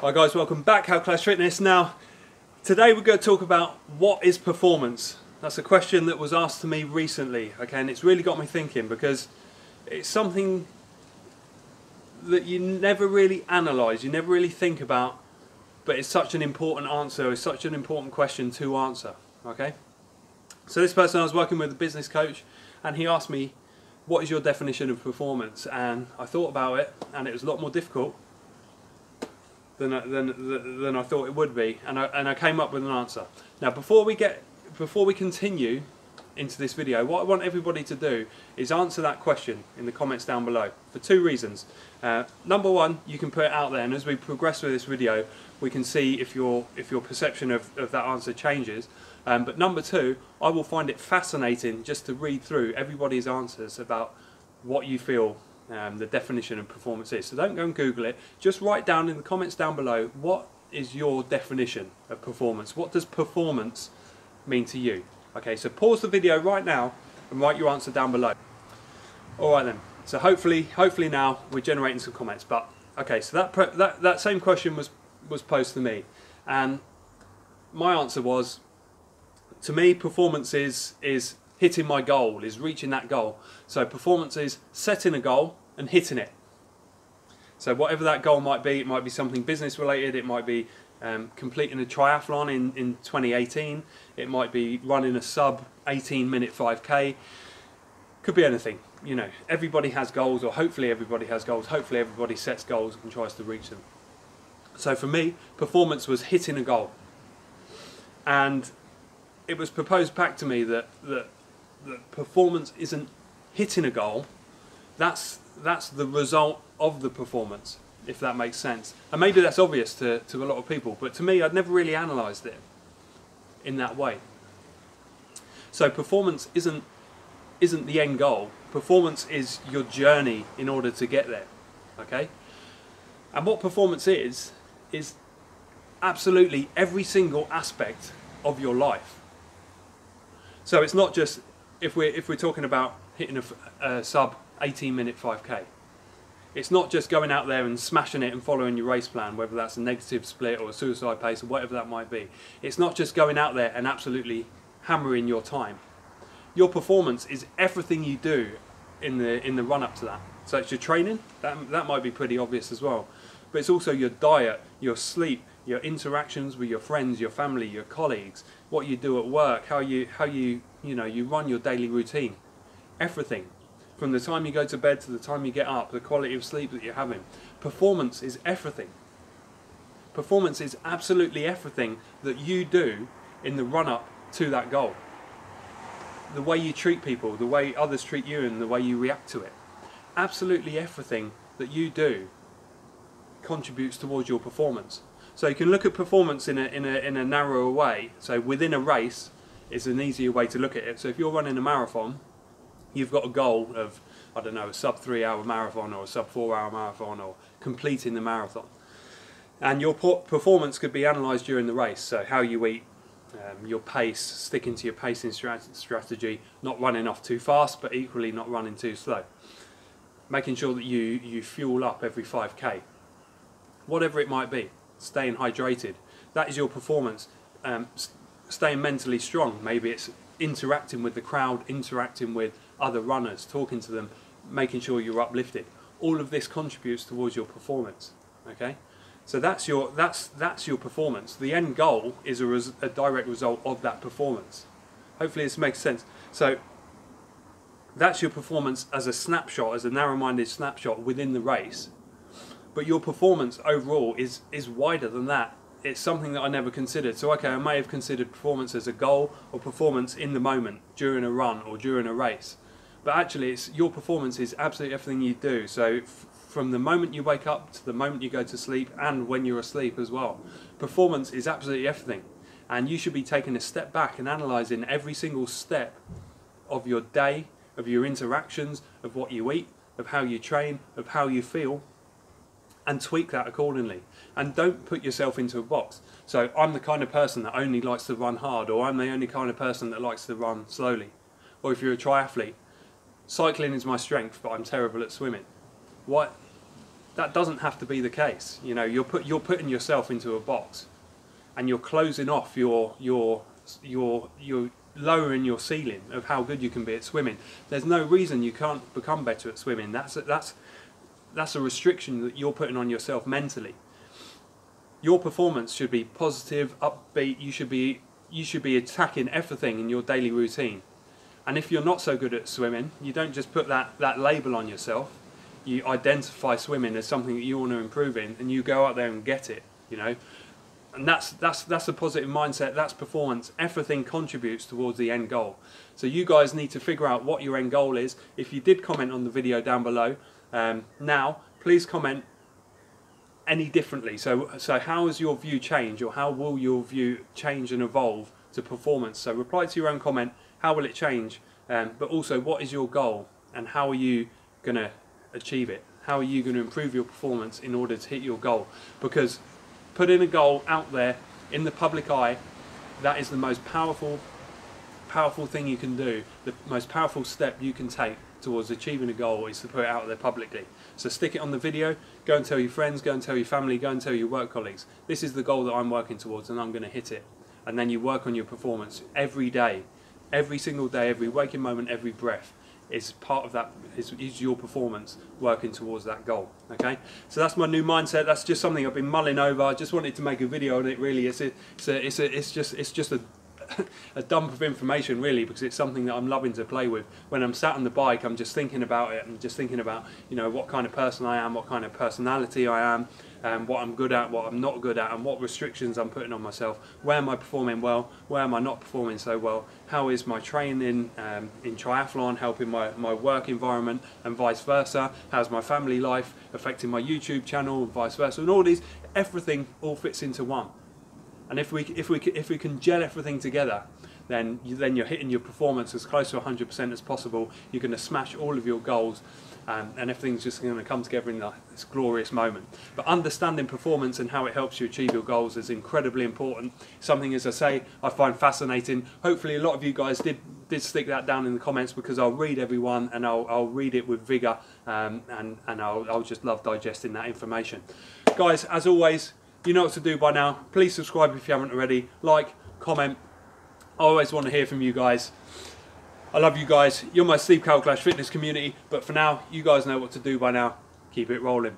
Hi guys, welcome back, How Clash Fitness. Now, today we're going to talk about what is performance. That's a question that was asked to me recently, okay, and it's really got me thinking because it's something that you never really analyse, you never really think about, but it's such an important answer, it's such an important question to answer, okay? So this person, I was working with a business coach, and he asked me, what is your definition of performance? And I thought about it, and it was a lot more difficult than I thought it would be, and I came up with an answer. Now, before we continue into this video, what I want everybody to do is answer that question in the comments down below for two reasons. Number one, you can put it out there, and as we progress with this video, we can see if your perception of that answer changes. But number two, I will find it fascinating just to read through everybody's answers about what you feel the definition of performance is. So don't go and Google it, just write down in the comments down below, what is your definition of performance? What does performance mean to you? Okay, so pause the video right now and write your answer down below. Alright then, so hopefully now we're generating some comments. But okay, so that same question was posed to me, and my answer was, to me, performance is hitting my goal, is reaching that goal. So performance is setting a goal and hitting it. So whatever that goal might be, it might be something business related, it might be completing a triathlon in 2018, it might be running a sub 18-minute 5k, could be anything. You know, everybody has goals, or hopefully everybody has goals, hopefully everybody sets goals and tries to reach them. So for me, performance was hitting a goal. And it was proposed back to me that performance isn't hitting a goal, that's the result of the performance, if that makes sense. And maybe that's obvious to a lot of people, but to me, I'd never really analysed it in that way. So performance isn't the end goal. Performance is your journey in order to get there, okay? And what performance is absolutely every single aspect of your life. So it's not just, if we're talking about hitting a sub 18-minute 5k, it's not just going out there and smashing it and following your race plan, whether that's a negative split or a suicide pace or whatever that might be. It's not just going out there and absolutely hammering your time. Your performance is everything you do in the run up to that. So it's your training, that might be pretty obvious as well, but it's also your diet, your sleep, your interactions with your friends, your family, your colleagues, what you do at work, how you run your daily routine. Everything. From the time you go to bed to the time you get up, the quality of sleep that you're having. Performance is everything. Performance is absolutely everything that you do in the run up to that goal. The way you treat people, the way others treat you, and the way you react to it. Absolutely everything that you do contributes towards your performance. So you can look at performance in a narrower way. So within a race is an easier way to look at it. So if you're running a marathon, you've got a goal of, I don't know, a sub 3-hour marathon or a sub 4-hour marathon, or completing the marathon. And your performance could be analysed during the race. So how you eat, your pace, sticking to your pacing strategy, not running off too fast, but equally not running too slow. Making sure that you fuel up every 5k. Whatever it might be. Staying hydrated, that is your performance. Staying mentally strong, maybe it's interacting with the crowd, interacting with other runners, talking to them, making sure you're uplifted. All of this contributes towards your performance, okay? So that's your performance. The end goal is a direct result of that performance. Hopefully this makes sense. So that's your performance as a snapshot, as a narrow-minded snapshot within the race. But your performance overall is wider than that. It's something that I never considered. So okay, I may have considered performance as a goal, or performance in the moment, during a run or during a race. But actually, your performance is absolutely everything you do. So from the moment you wake up to the moment you go to sleep, and when you're asleep as well. Performance is absolutely everything. And you should be taking a step back and analysing every single step of your day, of your interactions, of what you eat, of how you train, of how you feel, and tweak that accordingly. And don't put yourself into a box. So I'm the kind of person that only likes to run hard, or I'm the only kind of person that likes to run slowly. Or if you're a triathlete, cycling is my strength, but I'm terrible at swimming. What? that doesn't have to be the case. You know, you're putting yourself into a box, and you're closing off you're lowering your ceiling of how good you can be at swimming. There's no reason you can't become better at swimming. That's a restriction that you're putting on yourself mentally. Your performance should be positive, upbeat. You should be attacking everything in your daily routine. And if you're not so good at swimming, you don't just put that label on yourself. You identify swimming as something that you want to improve in, and you go out there and get it. You know, and that's a positive mindset. That's performance. Everything contributes towards the end goal. So you guys need to figure out what your end goal is. If you did comment on the video down below, now please comment any differently. So how has your view changed, or how will your view change and evolve to performance? So reply to your own comment. How will it change? But also, what is your goal, and how are you going to achieve it? How are you going to improve your performance in order to hit your goal? Because putting a goal out there in the public eye, that is the most powerful thing you can do. The most powerful step you can take towards achieving a goal is to put it out there publicly. So stick it on the video, go and tell your friends, go and tell your family, go and tell your work colleagues. This is the goal that I'm working towards, and I'm going to hit it. And then you work on your performance every day. Every single day, every waking moment, every breath is part of that, is your performance working towards that goal. Okay, so that's my new mindset. That's just something I've been mulling over. I just wanted to make a video on it. Really, it's just a dump of information, really, because it's something that I'm loving to play with. When I'm sat on the bike, I'm just thinking about it, and just thinking about, you know, what kind of person I am, what kind of personality I am, what I'm good at, what I'm not good at, and what restrictions I'm putting on myself. Where am I performing well? Where am I not performing so well? How is my training in triathlon helping my work environment, and vice versa? How's my family life affecting my YouTube channel, and vice versa? And all these, everything all fits into one. And if we can gel everything together, then you're hitting your performance as close to 100% as possible. You're going to smash all of your goals, and everything's just going to come together in this glorious moment. But understanding performance and how it helps you achieve your goals is incredibly important. Something, as I say, I find fascinating. Hopefully a lot of you guys did stick that down in the comments, because I'll read everyone, and I'll read it with vigour, and I'll just love digesting that information. Guys, as always, you know what to do by now. Please subscribe if you haven't already. Like, comment. I always want to hear from you guys. I love you guys. You're my Steve Carroll Clash Fitness community. But for now, you guys know what to do by now. Keep it rolling.